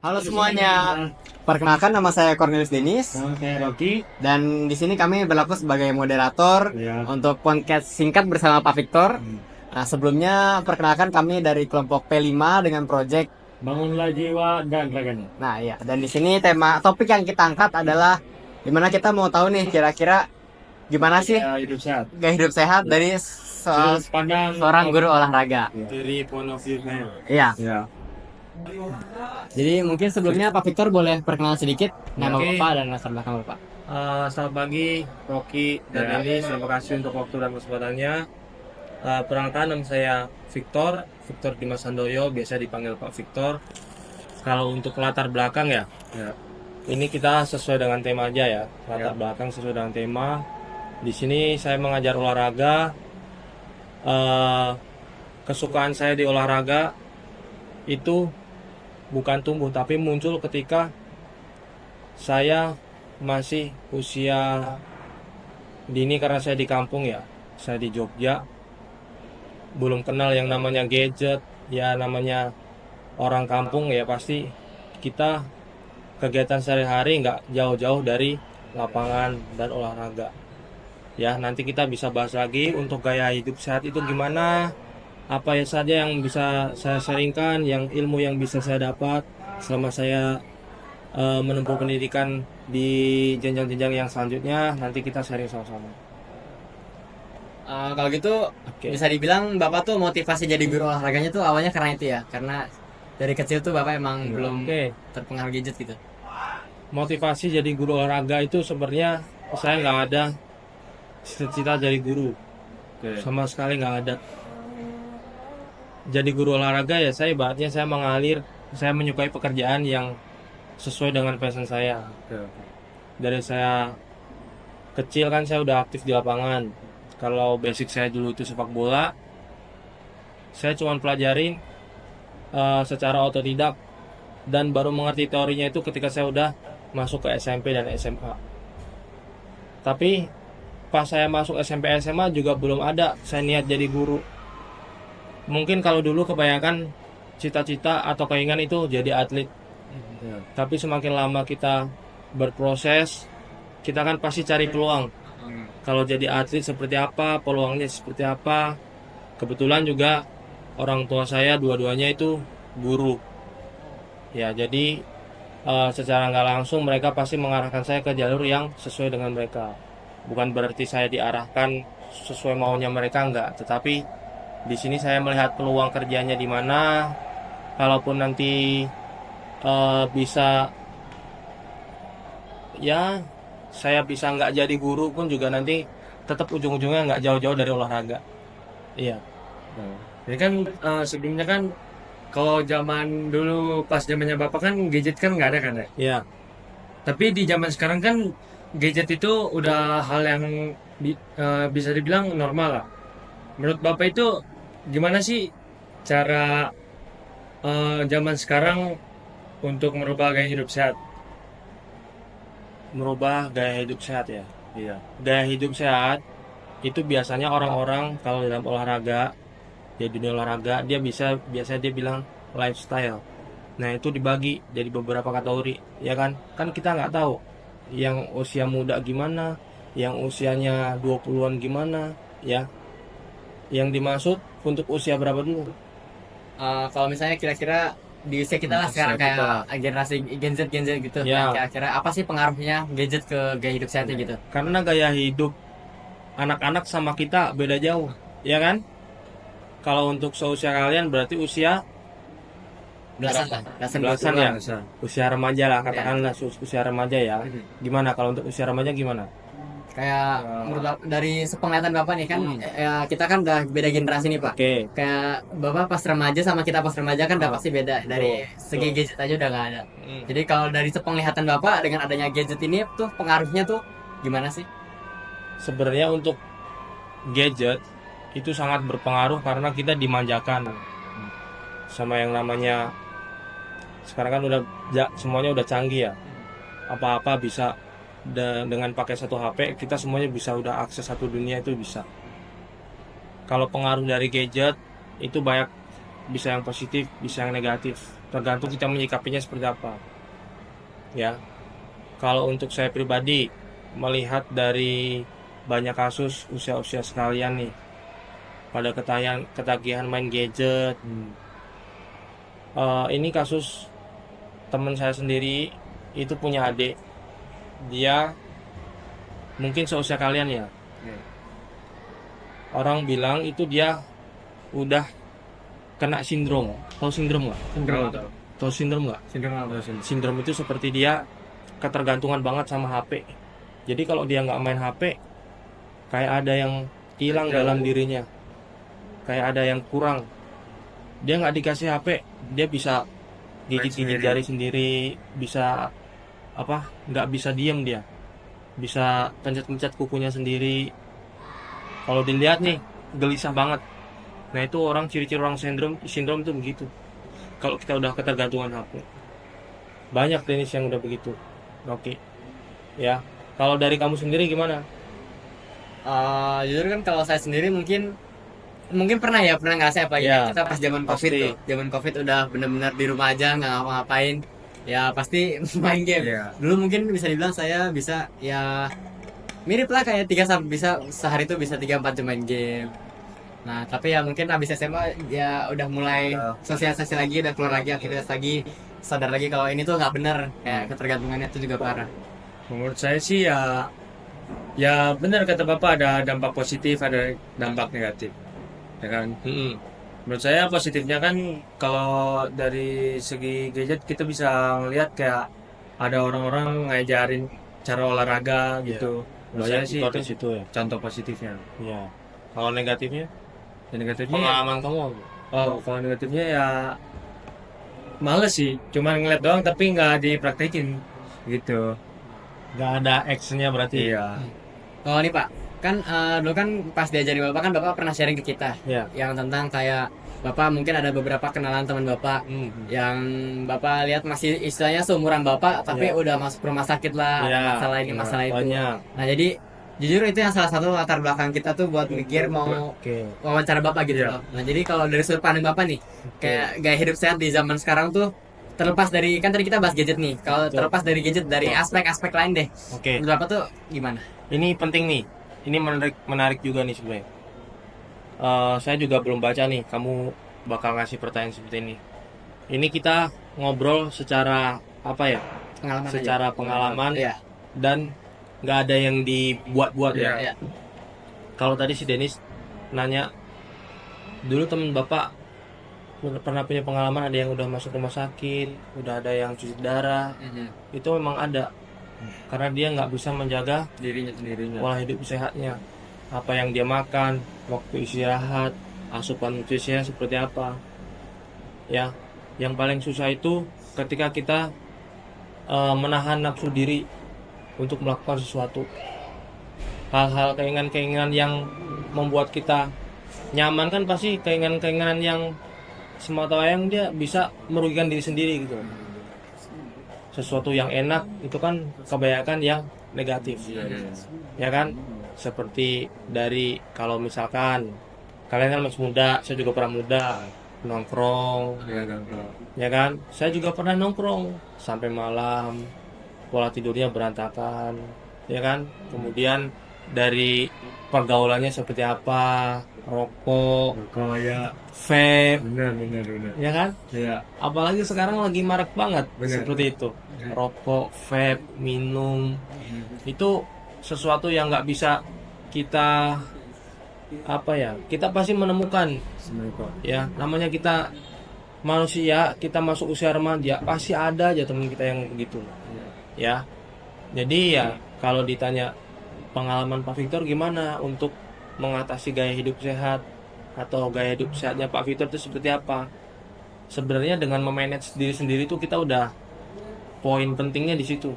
Halo semuanya, perkenalkan nama saya Cornelius Denis Nama saya Rocky. dan di sini kami berlaku sebagai moderator Ya. untuk podcast singkat bersama Pak Victor. Hmm. Nah, sebelumnya perkenalkan kami dari kelompok P5 dengan proyek. Bangunlah jiwa dan raganya. Nah, ya, dan di sini topik yang kita angkat adalah dimana kita mau tahu nih kira-kira gimana sih Ya, hidup sehat. gaya hidup sehat dari Sudut pandang seorang guru olahraga. dari point of view saya. Iya. Ya. Jadi mungkin sebelumnya Pak Victor boleh perkenalan sedikit nama Oke. Bapak dan latar belakang Bapak. Selamat pagi, Rocky dan Ya. Eli. Terima kasih untuk waktu dan kesempatannya. Perkenalkan nama saya Victor Dimas Handoyo, biasa dipanggil Pak Victor. Kalau untuk latar belakang ya, ini kita sesuai dengan tema aja ya. Latar belakang sesuai dengan tema. Di sini saya mengajar olahraga. Kesukaan saya di olahraga itu bukan tumbuh tapi muncul ketika saya masih usia dini, karena saya di kampung ya, saya di Jogja, belum kenal yang namanya gadget ya, namanya orang kampung ya, pasti kita kegiatan sehari-hari nggak jauh-jauh dari lapangan dan olahraga ya. Nanti kita bisa bahas lagi untuk gaya hidup sehat itu gimana, apa ya saja yang bisa saya sharingkan, yang ilmu yang bisa saya dapat selama saya menempuh pendidikan di jenjang-jenjang yang selanjutnya. Nanti kita sharing sama-sama. Kalau gitu Oke. bisa dibilang Bapak tuh motivasi jadi guru olahraganya tuh awalnya karena itu ya, karena dari kecil tuh Bapak emang belum Oke. terpengaruh gadget gitu. Motivasi jadi guru olahraga itu sebenarnya saya nggak ada cita-cita jadi guru, sama sekali nggak ada. Jadi guru olahraga ya saya ibaratnya saya mengalir, saya menyukai pekerjaan yang sesuai dengan passion saya. Dari saya kecil kan saya udah aktif di lapangan. Kalau basic saya dulu itu sepak bola, saya cuma pelajarin secara otodidak dan baru mengerti teorinya itu ketika saya udah masuk ke SMP dan SMA. Tapi pas saya masuk SMP SMA juga belum ada saya niat jadi guru. Mungkin kalau dulu kebanyakan cita-cita atau keinginan itu jadi atlet. Tapi semakin lama kita berproses, kita kan pasti cari peluang. Kalau jadi atlet seperti apa, peluangnya seperti apa. Kebetulan juga orang tua saya dua-duanya itu guru. Ya, jadi secara nggak langsung mereka pasti mengarahkan saya ke jalur yang sesuai dengan mereka. Bukan berarti saya diarahkan sesuai maunya mereka, enggak. Tetapi di sini saya melihat peluang kerjanya di mana. Kalaupun nanti bisa ya saya bisa nggak jadi guru pun juga nanti tetap ujung-ujungnya nggak jauh-jauh dari olahraga. Iya. Ini kan sebelumnya kan kalau zaman dulu pas zamannya Bapak kan gadget kan nggak ada kan ya. Iya. Tapi di zaman sekarang kan gadget itu udah hal yang bisa dibilang normal lah. Menurut Bapak itu gimana sih cara zaman sekarang untuk merubah gaya hidup sehat? Merubah gaya hidup sehat ya. Iya. Gaya hidup sehat itu biasanya orang-orang kalau dalam olahraga, ya dunia olahraga, dia biasanya dia bilang lifestyle. Nah, itu dibagi jadi beberapa kategori, ya kan? Kan kita nggak tahu yang usia muda gimana, yang usianya 20-an gimana, ya. Yang dimaksud untuk usia berapa dulu? Kalau misalnya kira-kira di usia kita lah sekarang kayak generasi Gen Z gitu, Ya. kira-kira apa sih pengaruhnya gadget ke gaya hidup sehatnya gitu? Karena gaya hidup anak-anak sama kita beda jauh, ya kan? Kalau untuk seusia kalian berarti usia Belasan lah, belasan ya, usia remaja lah katakanlah, usia remaja ya. Mhm. Gimana kalau untuk usia remaja gimana? Kayak dari sepenglihatan Bapak nih kan, kita kan udah beda generasi nih Pak. Oke. Kayak Bapak pas remaja sama kita pas remaja kan udah pasti beda, dari segi gadget aja udah nggak ada. Jadi kalau dari sepenglihatan Bapak dengan adanya gadget ini tuh pengaruhnya tuh gimana sih? Sebenarnya untuk gadget itu sangat berpengaruh karena kita dimanjakan sama yang namanya sekarang kan udah semuanya udah canggih ya. Apa-apa bisa dengan pakai satu HP kita semuanya bisa udah akses satu dunia itu bisa. Kalau pengaruh dari gadget itu banyak bisa yang positif, bisa yang negatif, tergantung kita menyikapinya seperti apa. Ya, kalau untuk saya pribadi melihat dari banyak kasus usia-usia sekalian nih pada ketagihan main gadget. Ini kasus teman saya sendiri, itu punya adik, dia mungkin seusia kalian ya. Orang bilang itu dia udah kena sindrom. Tahu sindrom nggak? Tahu sindrom nggak? Sindrom itu seperti dia ketergantungan banget sama HP. Jadi kalau dia nggak main HP, kayak ada yang hilang dalam dirinya, kayak ada yang kurang. Dia nggak dikasih HP, dia bisa gigit-gigit jari sendiri, bisa apa? Nggak bisa diem dia, bisa pencet-pencet kukunya sendiri. Kalau dilihat nih, gelisah banget. Nah itu ciri-ciri orang sindrom itu begitu. Kalau kita udah ketergantungan HP, banyak tenis yang udah begitu. Oke, ya. Kalau dari kamu sendiri gimana? Jujur kan kalau saya sendiri mungkin pernah ngerasain apa Ya, kita pas zaman covid pasti. tuh, zaman covid udah benar-benar di rumah aja nggak ngapa-ngapain, ya pasti main game. Iya. Dulu mungkin bisa dibilang saya bisa ya mirip lah kayak tiga sampai bisa sehari itu bisa 3-4 jam main game. Nah tapi ya mungkin habis SMA ya udah mulai sosialisasi lagi, udah keluar lagi aktivitas lagi, sadar lagi kalau ini tuh nggak bener, kayak ketergantungannya itu juga parah. Menurut saya sih ya benar kata Bapak, ada dampak positif, ada dampak negatif. Ya kan? Menurut saya positifnya kan kalau dari segi gadget kita bisa ngelihat kayak ada orang-orang ngajarin cara olahraga gitu. Menurut saya sih Dari itu situ ya. contoh positifnya. Ya. Kalau negatifnya, Dan negatifnya pengalaman kamu apa? kalau negatifnya ya males sih, cuman ngeliat doang tapi nggak dipraktekin gitu. Nggak ada actionnya berarti. Iya. Oh nih Pak, kan dulu kan pas diajari Bapak kan Bapak pernah sharing ke kita Ya. yang tentang kayak Bapak mungkin ada beberapa kenalan teman Bapak yang Bapak lihat masih istilahnya seumuran Bapak tapi Ya. udah masuk rumah sakit lah, ada Ya. masalah ini masalah itu. Banyak. Nah jadi jujur itu yang salah satu latar belakang kita tuh buat mikir mau Oke. wawancara Bapak gitu Iya. loh. Nah jadi kalau dari sudut pandang Bapak nih, kayak gaya hidup sehat di zaman sekarang tuh terlepas dari, kan tadi kita bahas gadget nih, kalau Betul. terlepas dari gadget, dari aspek-aspek lain deh, Oke. menurut Bapak tuh gimana? Ini penting nih. Ini menarik juga nih sebenarnya. Saya juga belum baca nih. Kamu bakal ngasih pertanyaan seperti ini. Ini kita ngobrol secara apa ya? Pengalaman Secara aja. pengalaman Iya. dan nggak ada yang dibuat-buat ya. Iya. Iya. Kalau tadi si Denis nanya, dulu temen bapak pernah punya pengalaman ada yang udah masuk rumah sakit, udah ada yang cuci darah, itu memang ada. Karena dia nggak bisa menjaga Dirinya sendirinya. pola hidup sehatnya, apa yang dia makan, waktu istirahat, asupan nutrisinya seperti apa. Ya, yang paling susah itu ketika kita menahan nafsu diri untuk melakukan sesuatu. Hal-hal keinginan-keinginan yang membuat kita nyaman kan pasti keinginan-keinginan yang semata wayang dia bisa merugikan diri sendiri gitu. Sesuatu yang enak itu kan kebanyakan yang negatif. Ya kan? Seperti dari kalau misalkan kalian kan masih muda, saya juga pernah muda, nongkrong, ya kan? Saya juga pernah nongkrong sampai malam, pola tidurnya berantakan, ya kan? Kemudian dari pergaulannya seperti apa, rokok, Kalau ya vape, benar. ya kan? Ya. Apalagi sekarang lagi marak banget Bener. seperti itu. Rokok, vape, minum, itu sesuatu yang nggak bisa kita apa ya? Kita pasti menemukan, ya. Namanya kita manusia, kita masuk usia remaja, pasti ada aja teman kita yang begitu, ya. Jadi ya kalau ditanya pengalaman Pak Victor gimana untuk mengatasi gaya hidup sehat atau gaya hidup sehatnya Pak Victor itu seperti apa? Sebenarnya dengan memanage diri sendiri itu kita udah poin pentingnya di situ.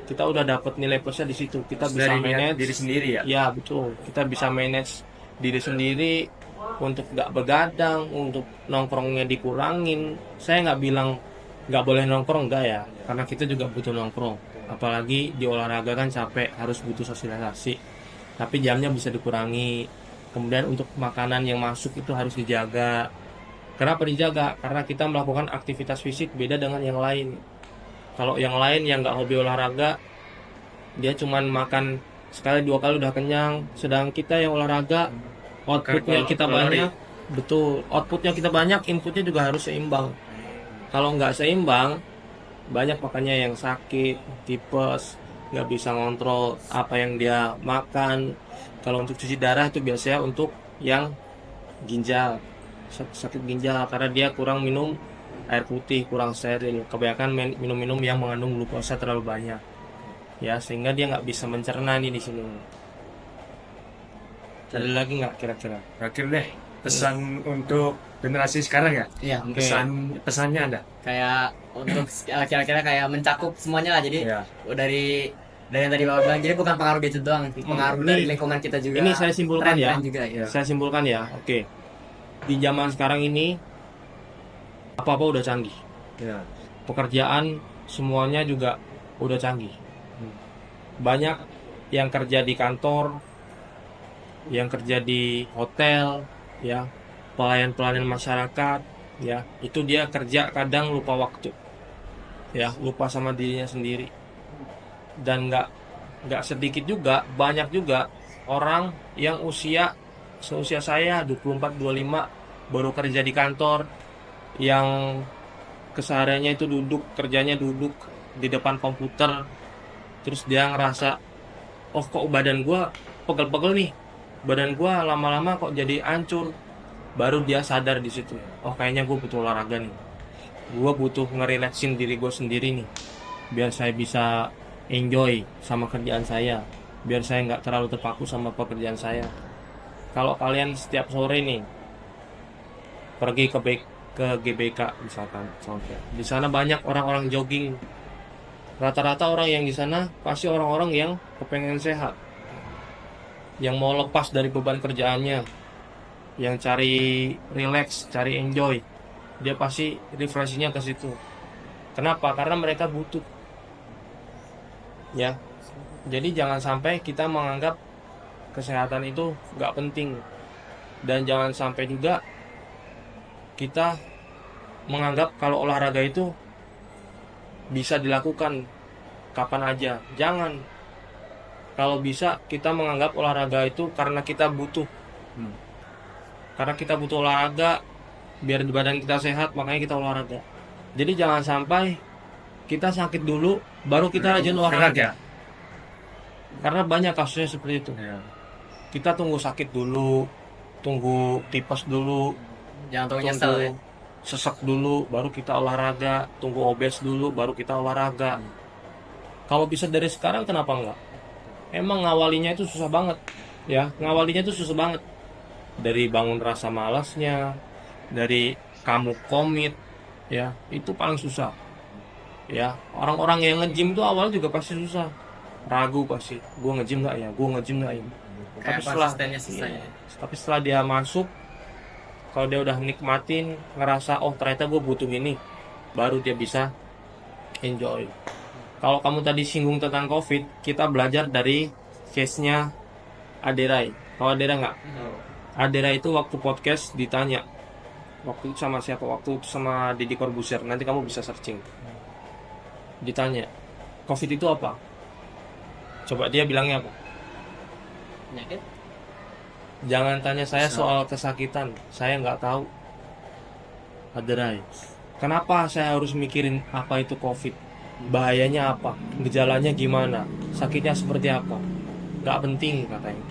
Kita udah dapat nilai plusnya di situ. Kita bisa Dari niat manage diri sendiri ya. Ya betul. Kita bisa manage diri sendiri untuk nggak begadang, untuk nongkrongnya dikurangin. Saya nggak bilang nggak boleh nongkrong, enggak ya. Karena kita juga butuh nongkrong. Apalagi di olahraga kan capek, harus butuh sosialisasi. Tapi jamnya bisa dikurangi. Kemudian untuk makanan yang masuk itu harus dijaga. Kenapa dijaga? Karena kita melakukan aktivitas fisik beda dengan yang lain. Kalau yang lain yang nggak hobi olahraga, dia cuman makan sekali 2 kali udah kenyang. Sedang kita yang olahraga, outputnya kita banyak. Betul, outputnya kita banyak, inputnya juga harus seimbang. Kalau nggak seimbang, banyak makanya yang sakit, tipes, nggak bisa ngontrol apa yang dia makan. Kalau untuk cuci darah itu biasanya untuk yang ginjal, sakit ginjal karena dia kurang minum air putih, kurang steril, kebanyakan minum-minum yang mengandung glukosa terlalu banyak, ya sehingga dia nggak bisa mencerna nih di sini. Ada lagi nggak kira-kira? Terakhir deh, pesan untuk generasi sekarang ya. Iya, Oke. Pesannya ada. kayak untuk kira-kira kayak mencakup semuanya lah. Jadi Iya. dari yang tadi Bapak bilang, jadi bukan pengaruh gadget doang, pengaruh Ini- dari lingkungan kita juga. ini saya simpulkan ya. tren-tren juga ya. Saya simpulkan ya, oke. Di zaman sekarang ini apa-apa udah canggih. Ya. Pekerjaan semuanya juga udah canggih. Banyak yang kerja di kantor, yang kerja di hotel, ya, pelayan-pelayan masyarakat, ya, itu dia kerja kadang lupa waktu, ya, lupa sama dirinya sendiri. Dan nggak sedikit juga, banyak juga orang yang seusia saya 24-25 baru kerja di kantor, yang kesehariannya itu kerjanya duduk di depan komputer, terus dia ngerasa, oh kok badan gua pegel-pegel nih, badan gua lama-lama kok jadi hancur. Baru dia sadar di situ, oh kayaknya gua butuh olahraga nih, gua butuh ngerileksin diri gua sendiri nih, biar saya bisa enjoy sama kerjaan saya, biar saya nggak terlalu terpaku sama pekerjaan saya. Kalau kalian setiap sore nih pergi ke GBK misalkan, contoh, di sana banyak orang-orang jogging. Rata-rata orang yang di sana pasti orang-orang yang kepengen sehat, yang mau lepas dari beban kerjaannya, yang cari relax, cari enjoy. Dia pasti refreshingnya ke situ. Kenapa? Karena mereka butuh. Ya, jadi jangan sampai kita menganggap kesehatan itu nggak penting, dan jangan sampai juga kita menganggap kalau olahraga itu bisa dilakukan kapan aja. Jangan. Kalau bisa kita menganggap olahraga itu karena kita butuh. Karena kita butuh olahraga biar badan kita sehat, makanya kita olahraga. Jadi jangan sampai kita sakit dulu baru kita rajin olahraga. Karena banyak kasusnya seperti itu. Ya. Kita tunggu sakit dulu, tunggu tipes dulu, Jangan terlalu nyesel ya. sesek dulu baru kita olahraga, tunggu obes dulu baru kita olahraga. Kalau bisa dari sekarang kenapa enggak? Emang ngawalinya itu susah banget, ya, ngawalinya itu susah banget. Dari bangun rasa malasnya, dari kamu komit, ya, itu paling susah. Ya, orang-orang yang nge-gym itu awal juga pasti susah, ragu pasti, gua nge-gym nggak ya, gua nge-gym nggak ya. Kayak konsistennya susah iya, ya. tapi setelah dia masuk, kalau dia udah nikmatin, ngerasa oh ternyata gue butuh ini, baru dia bisa enjoy. Kalau kamu tadi singgung tentang COVID, kita belajar dari case-nya Aderai. Tahu Aderai nggak? Aderai itu waktu podcast ditanya, waktu itu sama siapa? Waktu itu sama Deddy Corbuzier. Nanti kamu bisa searching. Ditanya, COVID itu apa? Coba dia bilangnya apa? Penyakit? Jangan tanya saya soal kesakitan, saya nggak tahu. Aderai. Kenapa saya harus mikirin apa itu COVID? Bahayanya apa? Gejalanya gimana? Sakitnya seperti apa? Nggak penting katanya.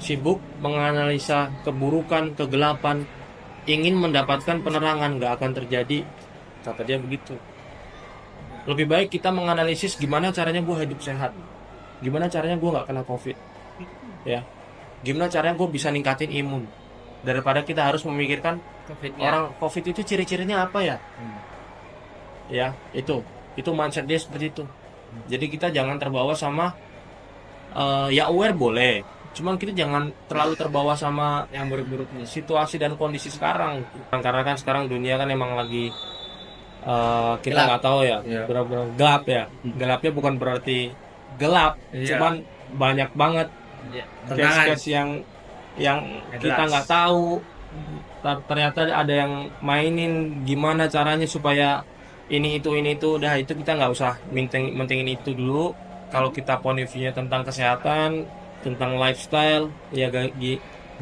Sibuk menganalisa keburukan, kegelapan, ingin mendapatkan penerangan, nggak akan terjadi. Kata dia begitu. Lebih baik kita menganalisis gimana caranya gue hidup sehat, gimana caranya gue nggak kena COVID, ya. Gimana caranya gue bisa ningkatin imun, daripada kita harus memikirkan orang COVID itu ciri-cirinya apa ya. Ya, itu mindset dia seperti itu. Jadi kita jangan terbawa sama ya aware boleh, cuman kita jangan terlalu terbawa sama yang buruk-buruknya. situasi dan kondisi sekarang. Karena kan sekarang dunia kan emang lagi kita Gelap. nggak tahu ya, Iya. benar-benar gelap ya. Gelapnya bukan berarti gelap, Iya. cuman banyak banget Ya. Tentangan. case-case yang Nggak kita jelas. nggak tahu, ternyata ada yang mainin gimana caranya supaya ini itu udah itu kita nggak usah mentingin itu dulu. Kalau kita point of view-nya tentang kesehatan, tentang lifestyle, ya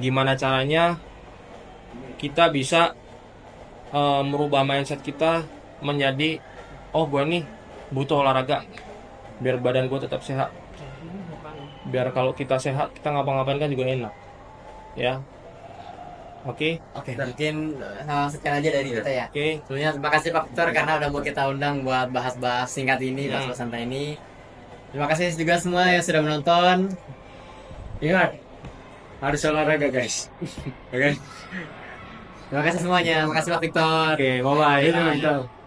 gimana caranya kita bisa merubah mindset kita menjadi oh gue nih butuh olahraga biar badan gue tetap sehat, biar kalau kita sehat kita ngapa-ngapain kan juga enak ya. Oke. Oke, mungkin sekian aja dari kita ya. Oke. Sebelumnya terima kasih Pak Victor karena udah mau kita undang buat bahas-bahas singkat ini, bahas-bahas santai ini. Terima kasih juga semua yang sudah menonton. Ingat, harus olahraga guys. Oke. Terima kasih semuanya. Terima kasih Pak Victor. Oke, bye bye. Itu.